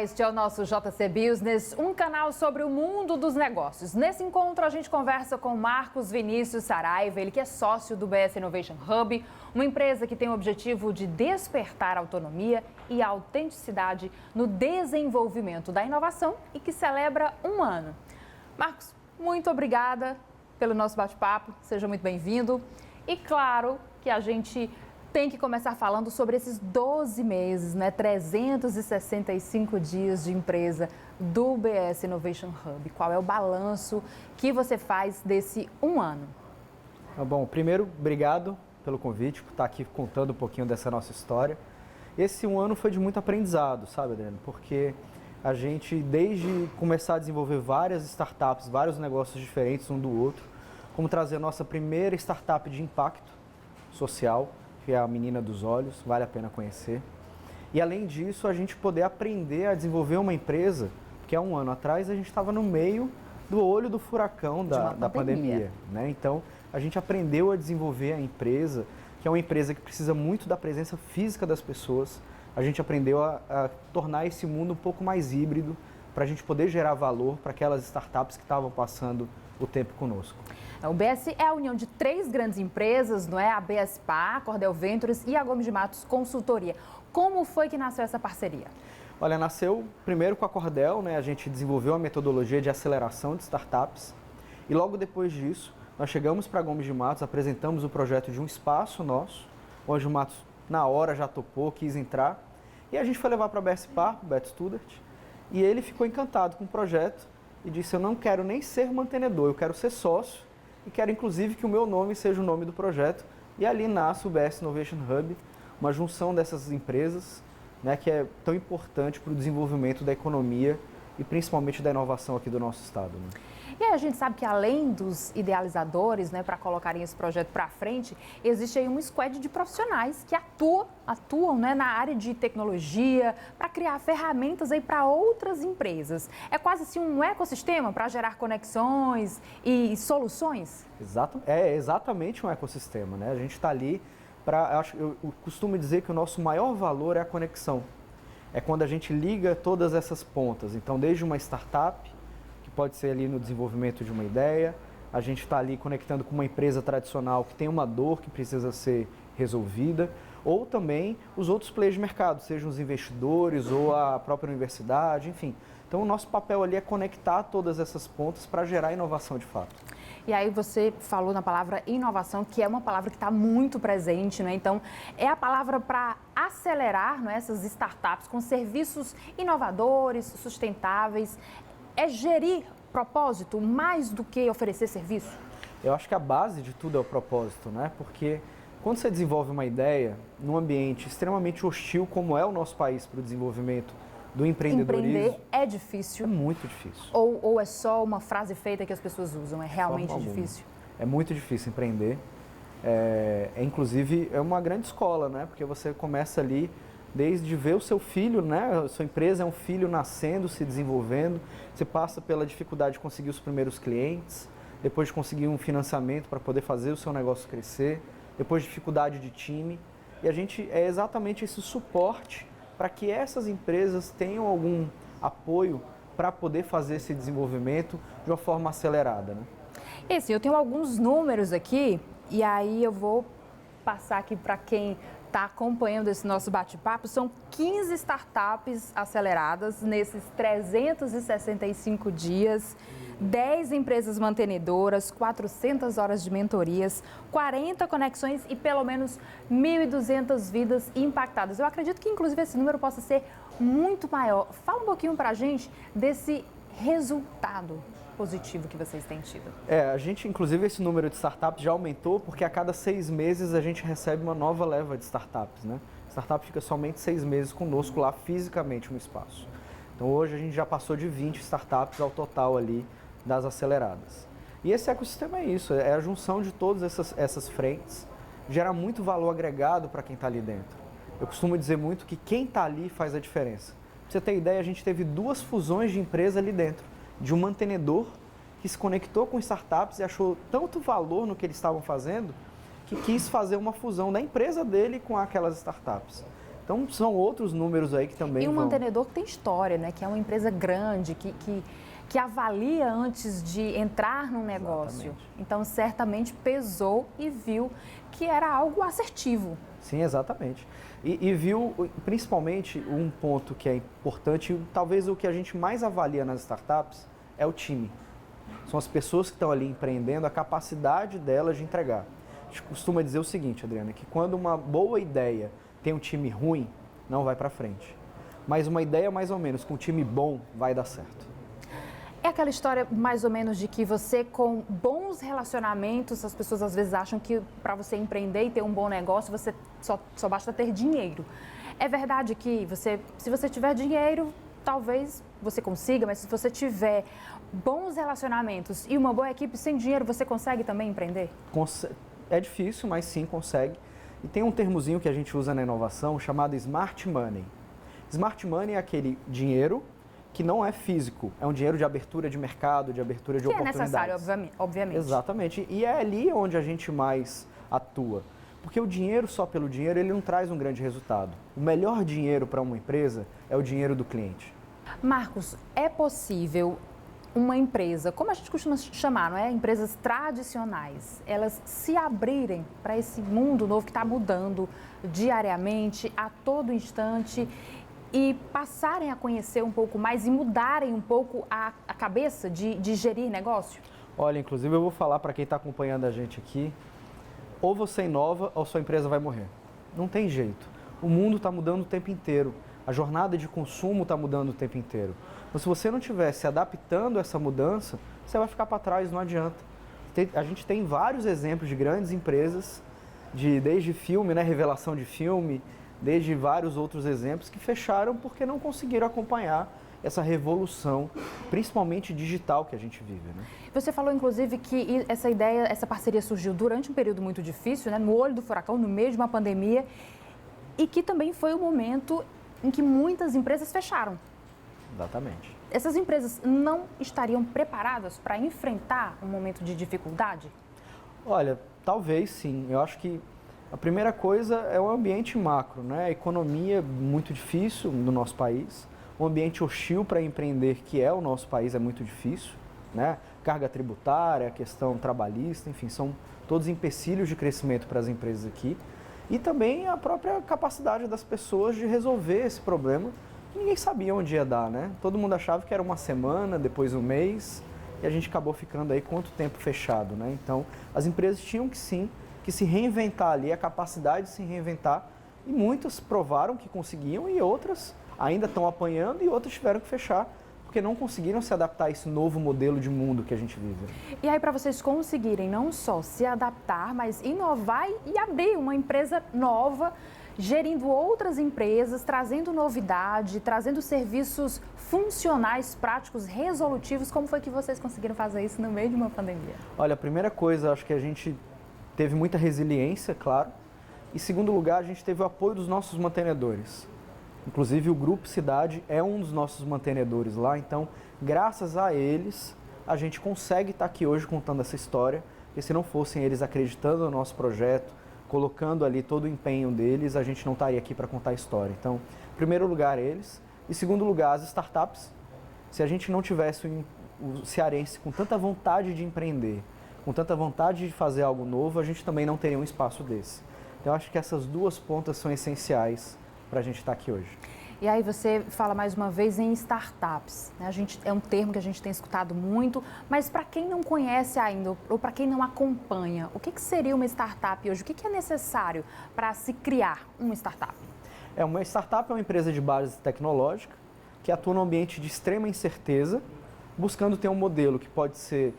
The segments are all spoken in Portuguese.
Olá, este é o nosso JC Business, um canal sobre o mundo dos negócios. Nesse encontro, a gente conversa com Marcos Vinícius Saraiva, ele que é sócio do BS Innovation Hub, uma empresa que tem o objetivo de despertar autonomia e autenticidade no desenvolvimento da inovação e que celebra um ano. Marcos, muito obrigada pelo nosso bate-papo, seja muito bem-vindo. E claro que a gente tem que começar falando sobre esses 12 meses, 365 dias de empresa do BS Innovation Hub. Qual é o balanço que você faz desse um ano? Bom, primeiro, obrigado pelo convite, por estar aqui contando um pouquinho dessa nossa história. Esse um ano foi de muito aprendizado, sabe, Adriano? Porque a gente, desde começar a desenvolver várias startups, vários negócios diferentes um do outro, como trazer a nossa primeira startup de impacto social, que é a Menina dos Olhos, vale a pena conhecer. E além disso, a gente poder aprender a desenvolver uma empresa, porque há um ano atrás a gente estava no meio do olho do furacão da pandemia, né? Então, a gente aprendeu a desenvolver a empresa, que é uma empresa que precisa muito da presença física das pessoas. A gente aprendeu a tornar esse mundo um pouco mais híbrido, para a gente poder gerar valor para aquelas startups que estavam passando o tempo conosco. O BS é a união de 3 grandes empresas, não é? A BSPA, a Cordel Ventures e a Gomes de Matos Consultoria. Como foi que nasceu essa parceria? Olha, nasceu primeiro com a Cordel, né? A gente desenvolveu uma metodologia de aceleração de startups e logo depois disso nós chegamos para a Gomes de Matos, apresentamos o projeto de um espaço nosso, onde o Matos na hora já topou, quis entrar e a gente foi levar para a BSPA, o Beto Studart, e ele ficou encantado com o projeto e disse: eu não quero nem ser mantenedor, eu quero ser sócio e quero inclusive que o meu nome seja o nome do projeto. E ali nasce o BS Innovation Hub, uma junção dessas empresas, né, que é tão importante para o desenvolvimento da economia e principalmente da inovação aqui do nosso estado, né? E aí a gente sabe que além dos idealizadores, para colocarem esse projeto para frente, existe aí um squad de profissionais que atuam na área de tecnologia para criar ferramentas aí para outras empresas. É quase assim um ecossistema para gerar conexões e soluções? É exatamente um ecossistema, né? A gente está ali para... Eu costumo dizer que o nosso maior valor é a conexão. É quando a gente liga todas essas pontas. Então, desde uma startup, pode ser ali no desenvolvimento de uma ideia, a gente está ali conectando com uma empresa tradicional que tem uma dor que precisa ser resolvida, ou também os outros players de mercado, sejam os investidores ou a própria universidade, enfim. Então, o nosso papel ali é conectar todas essas pontas para gerar inovação de fato. E aí você falou na palavra inovação, que é uma palavra que está muito presente, Então, é a palavra para acelerar essas startups com serviços inovadores, sustentáveis. É gerir propósito mais do que oferecer serviço? Eu acho que a base de tudo é o propósito, né? Porque quando você desenvolve uma ideia num ambiente extremamente hostil, como é o nosso país para o desenvolvimento do empreendedorismo... Empreender é difícil? É muito difícil. Ou é só uma frase feita que as pessoas usam? É realmente difícil? É muito difícil empreender. Inclusive, é uma grande escola, né? Porque você começa ali desde ver o seu filho, né? A sua empresa é um filho nascendo, se desenvolvendo. Você passa pela dificuldade de conseguir os primeiros clientes, depois de conseguir um financiamento para poder fazer o seu negócio crescer, depois dificuldade de time. E a gente é exatamente esse suporte para que essas empresas tenham algum apoio para poder fazer esse desenvolvimento de uma forma acelerada, né? E assim, eu tenho alguns números aqui e aí eu vou passar aqui para quem está acompanhando esse nosso bate-papo. São 15 startups aceleradas nesses 365 dias, 10 empresas mantenedoras, 400 horas de mentorias, 40 conexões e pelo menos 1.200 vidas impactadas. Eu acredito que, inclusive, esse número possa ser muito maior. Fala um pouquinho para a gente desse resultado positivo que vocês têm tido. A gente, inclusive, esse número de startups já aumentou porque a cada 6 meses a gente recebe uma nova leva de startups, né? A startup fica somente 6 meses conosco lá fisicamente no espaço. Então, hoje a gente já passou de 20 startups ao total ali das aceleradas. E esse ecossistema é isso, é a junção de todas essas frentes, gera muito valor agregado para quem está ali dentro. Eu costumo dizer muito que quem está ali faz a diferença. Pra você ter ideia, a gente teve 2 fusões de empresa ali dentro, de um mantenedor que se conectou com startups e achou tanto valor no que eles estavam fazendo, que quis fazer uma fusão da empresa dele com aquelas startups. Então, são outros números aí que também E um vão... mantenedor que tem história, né? Que é uma empresa grande, que avalia antes de entrar no negócio. Exatamente. Então, certamente pesou e viu que era algo assertivo. Sim, exatamente. E viu, principalmente, um ponto que é importante, talvez o que a gente mais avalia nas startups é o time. São as pessoas que estão ali empreendendo, a capacidade delas de entregar. A gente costuma dizer o seguinte, Adriana, que quando uma boa ideia tem um time ruim, não vai para frente. Mas uma ideia mais ou menos com um time bom vai dar certo. É aquela história mais ou menos de que você com bons relacionamentos, as pessoas às vezes acham que para você empreender e ter um bom negócio, você só basta ter dinheiro. É verdade que se você tiver dinheiro, talvez você consiga, mas se você tiver bons relacionamentos e uma boa equipe sem dinheiro, você consegue também empreender? É difícil, mas sim consegue. E tem um termozinho que a gente usa na inovação chamado Smart Money. Smart Money é aquele dinheiro que não é físico, é um dinheiro de abertura de mercado, de abertura de oportunidades. Que é necessário, obviamente. Exatamente, e é ali onde a gente mais atua. Porque o dinheiro só pelo dinheiro, ele não traz um grande resultado. O melhor dinheiro para uma empresa é o dinheiro do cliente. Marcos, é possível uma empresa, como a gente costuma chamar, não é? Empresas tradicionais, elas se abrirem para esse mundo novo que está mudando diariamente, a todo instante, e passarem a conhecer um pouco mais e mudarem um pouco a cabeça de gerir negócio? Olha, inclusive eu vou falar para quem está acompanhando a gente aqui, ou você inova ou sua empresa vai morrer. Não tem jeito. O mundo está mudando o tempo inteiro. A jornada de consumo está mudando o tempo inteiro. Então, se você não estiver se adaptando a essa mudança, você vai ficar para trás, não adianta. A gente tem vários exemplos de grandes empresas, desde filme, né, revelação de filme, desde vários outros exemplos que fecharam porque não conseguiram acompanhar essa revolução, principalmente digital que a gente vive, né? Você falou, inclusive, que essa parceria surgiu durante um período muito difícil, né, no olho do furacão, no meio de uma pandemia, e que também foi o momento em que muitas empresas fecharam. Exatamente. Essas empresas não estariam preparadas para enfrentar um momento de dificuldade? Olha, talvez sim. Eu acho que a primeira coisa é o ambiente macro, né? A economia muito difícil no nosso país, o ambiente hostil para empreender que é o nosso país é muito difícil, né? Carga tributária, a questão trabalhista, enfim, são todos empecilhos de crescimento para as empresas aqui. E também a própria capacidade das pessoas de resolver esse problema. Ninguém sabia onde ia dar, né? Todo mundo achava que era uma semana, depois um mês, e a gente acabou ficando aí quanto tempo fechado, né? Então, as empresas tinham que sim, que se reinventar ali, a capacidade de se reinventar, e muitas provaram que conseguiam e outras ainda estão apanhando e outras tiveram que fechar, porque não conseguiram se adaptar a esse novo modelo de mundo que a gente vive. E aí, para vocês conseguirem não só se adaptar, mas inovar e abrir uma empresa nova, gerindo outras empresas, trazendo novidade, trazendo serviços funcionais, práticos, resolutivos, como foi que vocês conseguiram fazer isso no meio de uma pandemia? Olha, a primeira coisa, acho que a gente teve muita resiliência, claro, e segundo lugar, a gente teve o apoio dos nossos mantenedores. Inclusive, o Grupo Cidade é um dos nossos mantenedores lá, então, graças a eles, a gente consegue estar aqui hoje contando essa história, porque se não fossem eles acreditando no nosso projeto, colocando ali todo o empenho deles, a gente não estaria aqui para contar a história. Então, em primeiro lugar, eles, e em segundo lugar, as startups. Se a gente não tivesse o cearense com tanta vontade de empreender, com tanta vontade de fazer algo novo, a gente também não teria um espaço desse. Então, eu acho que essas duas pontas são essenciais para a gente estar aqui hoje. E aí você fala mais uma vez em startups, né? É um termo que a gente tem escutado muito, mas para quem não conhece ainda ou para quem não acompanha, o que seria uma startup hoje? O que é necessário para se criar uma startup? Uma startup é uma empresa de base tecnológica que atua num ambiente de extrema incerteza, buscando ter um modelo que pode ser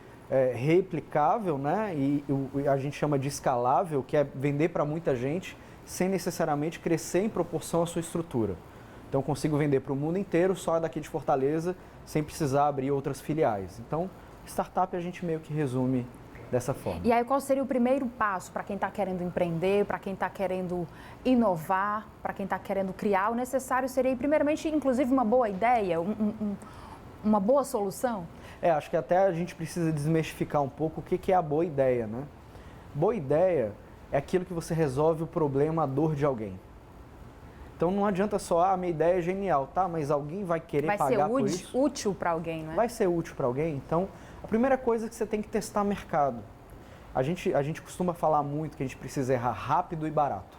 replicável, né? E a gente chama de escalável, que é vender para muita gente sem necessariamente crescer em proporção à sua estrutura. Então, eu consigo vender para o mundo inteiro só daqui de Fortaleza, sem precisar abrir outras filiais. Então, startup a gente meio que resume dessa forma. E aí, qual seria o primeiro passo para quem está querendo empreender, para quem está querendo inovar, para quem está querendo criar? O necessário seria, primeiramente, inclusive, uma boa ideia, uma boa solução? Acho que até a gente precisa desmistificar um pouco o que é a boa ideia, né? Boa ideia é aquilo que você resolve o problema, a dor de alguém. Então não adianta só, a minha ideia é genial, tá? Mas alguém vai querer pagar por isso? Vai ser útil para alguém, não é? Vai ser útil para alguém? Então, a primeira coisa é que você tem que testar mercado. A gente costuma falar muito que a gente precisa errar rápido e barato.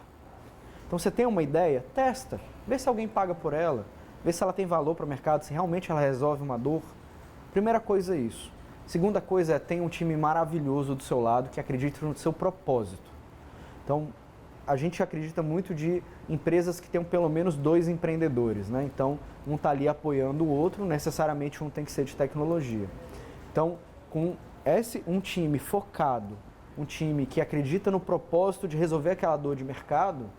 Então você tem uma ideia, testa, vê se alguém paga por ela, vê se ela tem valor para o mercado, se realmente ela resolve uma dor. Primeira coisa é isso. Segunda coisa é ter um time maravilhoso do seu lado que acredita no seu propósito. Então, a gente acredita muito de empresas que tenham pelo menos 2 empreendedores, né? Então, um está ali apoiando o outro, necessariamente um tem que ser de tecnologia. Então, com um time focado, um time que acredita no propósito de resolver aquela dor de mercado,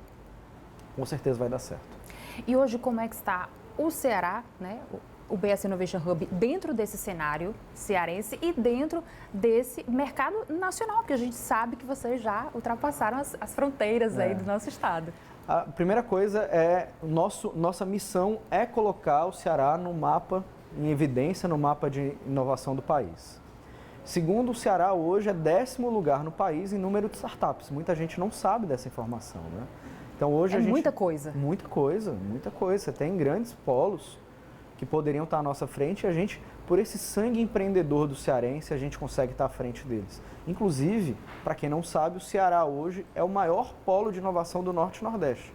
com certeza vai dar certo. E hoje, como é que está o Ceará, né? O BS Innovation Hub dentro desse cenário cearense e dentro desse mercado nacional, porque a gente sabe que vocês já ultrapassaram as fronteiras aí do nosso estado. A primeira coisa é, nossa missão é colocar o Ceará no mapa, em evidência, no mapa de inovação do país. Segundo, o Ceará hoje é 10º lugar no país em número de startups. Muita gente não sabe dessa informação, né? Então, hoje muita coisa. Muita coisa. Você tem grandes polos que poderiam estar à nossa frente e a gente, por esse sangue empreendedor do cearense, a gente consegue estar à frente deles. Inclusive, para quem não sabe, o Ceará hoje é o maior polo de inovação do Norte e Nordeste.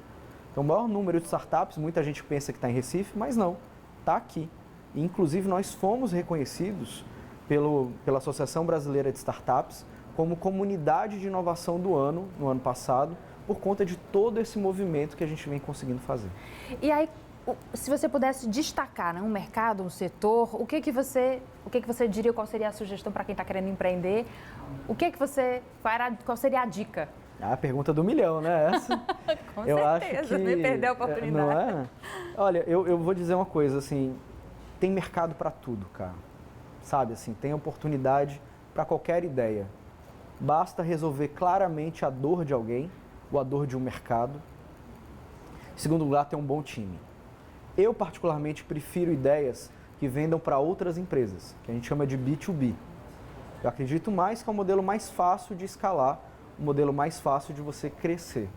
Então, o maior número de startups, muita gente pensa que está em Recife, mas não, está aqui. E, inclusive, nós fomos reconhecidos pela Associação Brasileira de Startups como comunidade de inovação do ano, no ano passado, por conta de todo esse movimento que a gente vem conseguindo fazer. E aí, se você pudesse destacar, né, um mercado, um setor, o que você diria, qual seria a sugestão para quem está querendo empreender? Qual seria a dica? A pergunta do milhão, né? Essa. Com certeza, nem perder a oportunidade. Não é? Olha, eu vou dizer uma coisa, assim, tem mercado para tudo, cara. Sabe, assim, tem oportunidade para qualquer ideia. Basta resolver claramente a dor de alguém ou a dor de um mercado. Em segundo lugar, ter um bom time. Eu, particularmente, prefiro ideias que vendam para outras empresas, que a gente chama de B2B. Eu acredito mais que é o modelo mais fácil de escalar, o modelo mais fácil de você crescer.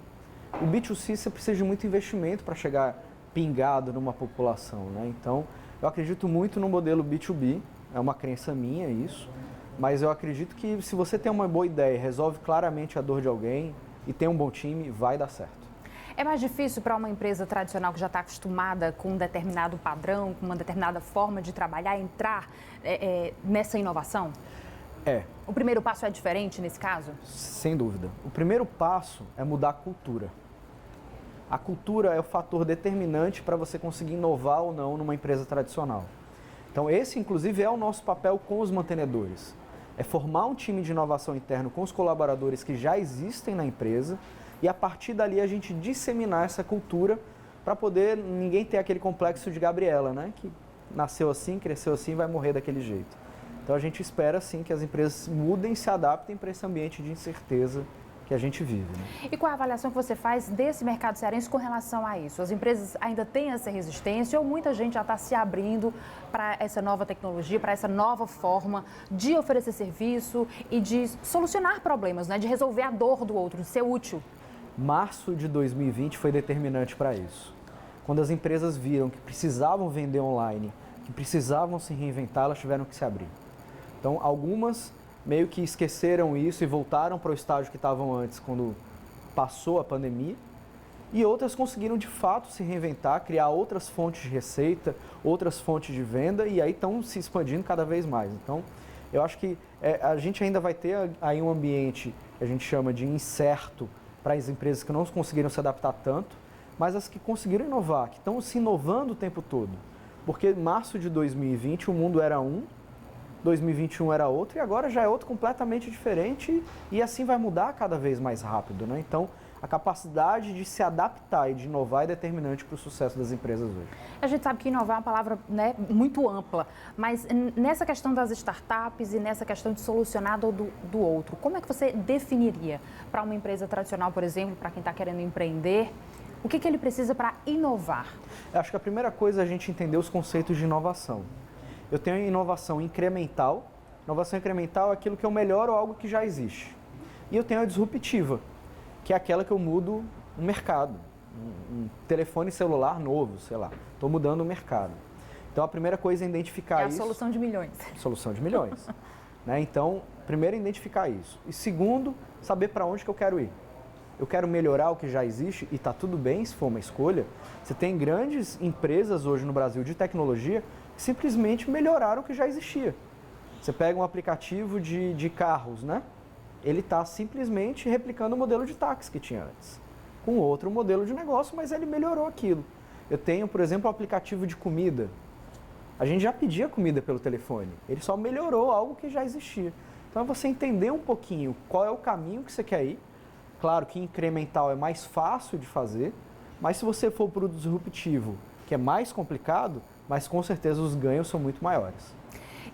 O B2C, você precisa de muito investimento para chegar pingado numa população, né? Então, eu acredito muito no modelo B2B, é uma crença minha isso, mas eu acredito que se você tem uma boa ideia, resolve claramente a dor de alguém e tem um bom time, vai dar certo. É mais difícil para uma empresa tradicional que já está acostumada com um determinado padrão, com uma determinada forma de trabalhar, entrar nessa inovação? É. O primeiro passo é diferente nesse caso? Sem dúvida. O primeiro passo é mudar a cultura. A cultura é o fator determinante para você conseguir inovar ou não numa empresa tradicional. Então, esse, inclusive, é o nosso papel com os mantenedores. É formar um time de inovação interno com os colaboradores que já existem na empresa e, a partir dali, a gente disseminar essa cultura para poder ninguém ter aquele complexo de Gabriela, né? Que nasceu assim, cresceu assim, vai morrer daquele jeito. Então, a gente espera, sim, que as empresas mudem e se adaptem para esse ambiente de incerteza que a gente vive. Né? E qual a avaliação que você faz desse mercado cearense com relação a isso? As empresas ainda têm essa resistência ou muita gente já está se abrindo para essa nova tecnologia, para essa nova forma de oferecer serviço e de solucionar problemas, né? De resolver a dor do outro, de ser útil? Março de 2020 foi determinante para isso. Quando as empresas viram que precisavam vender online, que precisavam se reinventar, elas tiveram que se abrir. Então, algumas meio que esqueceram isso e voltaram para o estágio que estavam antes, quando passou a pandemia. E outras conseguiram, de fato, se reinventar, criar outras fontes de receita, outras fontes de venda, e aí estão se expandindo cada vez mais. Então, eu acho que a gente ainda vai ter aí um ambiente que a gente chama de incerto para as empresas que não conseguiram se adaptar tanto, mas as que conseguiram inovar, que estão se inovando o tempo todo. Porque em março de 2020 o mundo era um, 2021 era outro e agora já é outro completamente diferente e assim vai mudar cada vez mais rápido, né? Então, a capacidade de se adaptar e de inovar é determinante para o sucesso das empresas hoje. A gente sabe que inovar é uma palavra, né, muito ampla, mas nessa questão das startups e nessa questão de solucionar do outro, como é que você definiria para uma empresa tradicional, por exemplo, para quem está querendo empreender, o que ele precisa para inovar? Eu acho que a primeira coisa é a gente entender os conceitos de inovação. Eu tenho inovação incremental. Inovação incremental é aquilo que eu melhoro algo que já existe. E eu tenho a disruptiva, que é aquela que eu mudo o mercado. um telefone celular novo, sei lá. Estou mudando o mercado. Então, a primeira coisa é identificar isso. É a solução de milhões. Solução de milhões. Né? Então, primeiro, identificar isso. E segundo, saber para onde que eu quero ir. Eu quero melhorar o que já existe e está tudo bem se for uma escolha. Você tem grandes empresas hoje no Brasil de tecnologia que simplesmente melhoraram o que já existia. Você pega um aplicativo de carros, né? Ele está simplesmente replicando o modelo de táxi que tinha antes, com outro modelo de negócio, mas ele melhorou aquilo. Eu tenho, por exemplo, um aplicativo de comida. A gente já pedia comida pelo telefone, ele só melhorou algo que já existia. Então é você entender um pouquinho qual é o caminho que você quer ir. Claro que incremental é mais fácil de fazer, mas se você for para o disruptivo, que é mais complicado, mas com certeza os ganhos são muito maiores.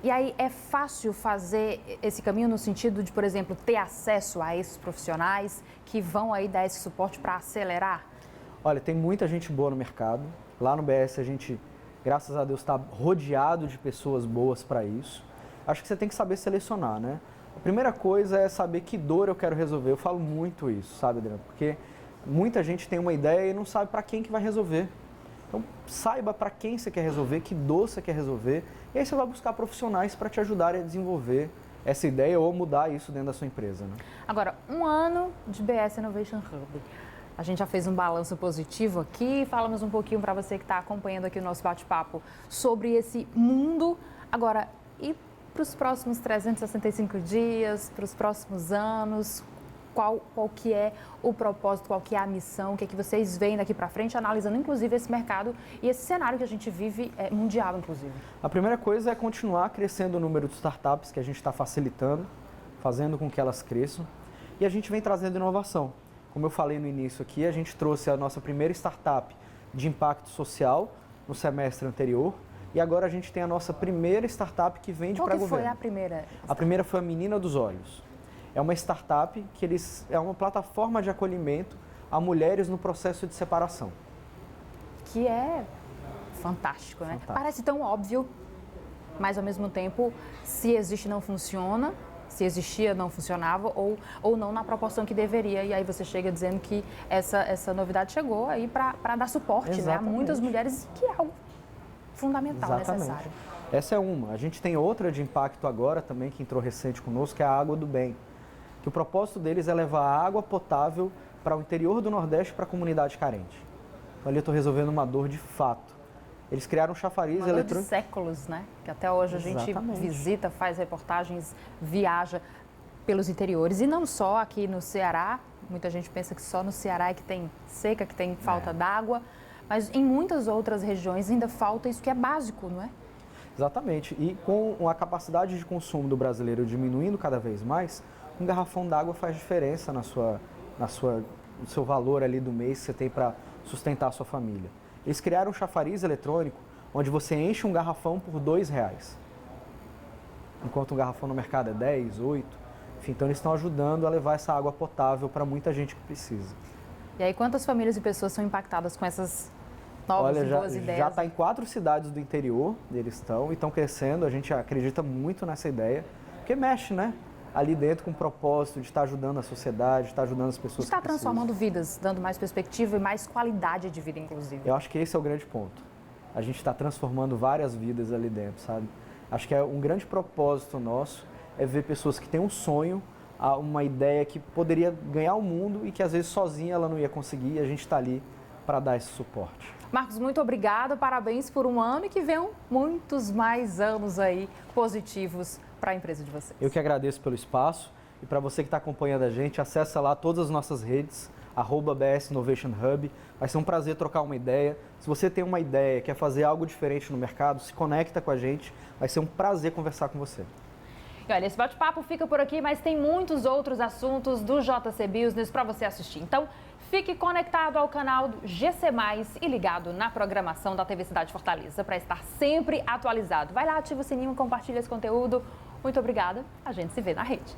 E aí é fácil fazer esse caminho no sentido de, por exemplo, ter acesso a esses profissionais que vão aí dar esse suporte para acelerar? Olha, tem muita gente boa no mercado. Lá no BS a gente, graças a Deus, está rodeado de pessoas boas para isso. Acho que você tem que saber selecionar, né? A primeira coisa é saber que dor eu quero resolver. Eu falo muito isso, sabe, Adriano? Porque muita gente tem uma ideia e não sabe para quem que vai resolver. Então, saiba para quem você quer resolver, que dor você quer resolver, e aí você vai buscar profissionais para te ajudarem a desenvolver essa ideia ou mudar isso dentro da sua empresa. Né? Agora, um ano de BS Innovation Hub. A gente já fez um balanço positivo aqui, falamos um pouquinho para você que está acompanhando aqui o nosso bate-papo sobre esse mundo. Agora, e para os próximos 365 dias, para os próximos anos? Qual que é o propósito, qual que é a missão, o que é que vocês veem daqui para frente, analisando inclusive esse mercado e esse cenário que a gente vive mundial, inclusive? A primeira coisa é continuar crescendo o número de startups que a gente está facilitando, fazendo com que elas cresçam, e a gente vem trazendo inovação. Como eu falei no início aqui, a gente trouxe a nossa primeira startup de impacto social no semestre anterior, e agora a gente tem a nossa primeira startup que vende para governo. Qual que foi a primeira? A primeira foi a Menina dos Olhos. É uma startup que é uma plataforma de acolhimento a mulheres no processo de separação. Que é fantástico, né? Fantástico. Parece tão óbvio, mas ao mesmo tempo, se existe não funciona, se existia não funcionava ou não na proporção que deveria. E aí você chega dizendo que essa novidade chegou aí para dar suporte, né, a muitas mulheres, que é algo fundamental, necessário. Essa é uma. A gente tem outra de impacto agora também, que entrou recente conosco, que é a Água do Bem. Que o propósito deles é levar água potável para o interior do Nordeste para a comunidade carente. Então ali eu estou resolvendo uma dor de fato. Eles criaram um chafariz eletrônico. Uma dor de séculos, né? Que até hoje a gente visita, faz reportagens, viaja pelos interiores. E não só aqui no Ceará, muita gente pensa que só no Ceará é que tem seca, que tem falta d'água, mas em muitas outras regiões ainda falta isso que é básico, não é? Exatamente. E com a capacidade de consumo do brasileiro diminuindo cada vez mais, um garrafão d'água faz diferença no seu valor ali do mês que você tem para sustentar a sua família. Eles criaram um chafariz eletrônico onde você enche um garrafão por R$2, enquanto um garrafão no mercado é 10, 8. Enfim, então eles estão ajudando a levar essa água potável para muita gente que precisa. E aí quantas famílias e pessoas são impactadas com essas novas e boas ideias? Já está em 4 cidades do interior, eles estão crescendo, a gente acredita muito nessa ideia, porque mexe, né? Ali dentro com o propósito de estar ajudando a sociedade, de estar ajudando as pessoas que precisam. Está transformando vidas, dando mais perspectiva e mais qualidade de vida, inclusive. Eu acho que esse é o grande ponto. A gente está transformando várias vidas ali dentro, sabe? Acho que é um grande propósito nosso é ver pessoas que têm um sonho, uma ideia que poderia ganhar o mundo e que às vezes sozinha ela não ia conseguir, e a gente está ali para dar esse suporte. Marcos, muito obrigada, parabéns por um ano e que venham muitos mais anos aí positivos para a empresa de vocês. Eu que agradeço pelo espaço e para você que está acompanhando a gente, acessa lá todas as nossas redes, @BS Innovation Hub. Vai ser um prazer trocar uma ideia. Se você tem uma ideia, quer fazer algo diferente no mercado, se conecta com a gente. Vai ser um prazer conversar com você. E olha, esse bate-papo fica por aqui, mas tem muitos outros assuntos do JC Business para você assistir. Então, fique conectado ao canal do GC+, e ligado na programação da TV Cidade Fortaleza para estar sempre atualizado. Vai lá, ativa o sininho, compartilha esse conteúdo. Muito obrigada. A gente se vê na rede.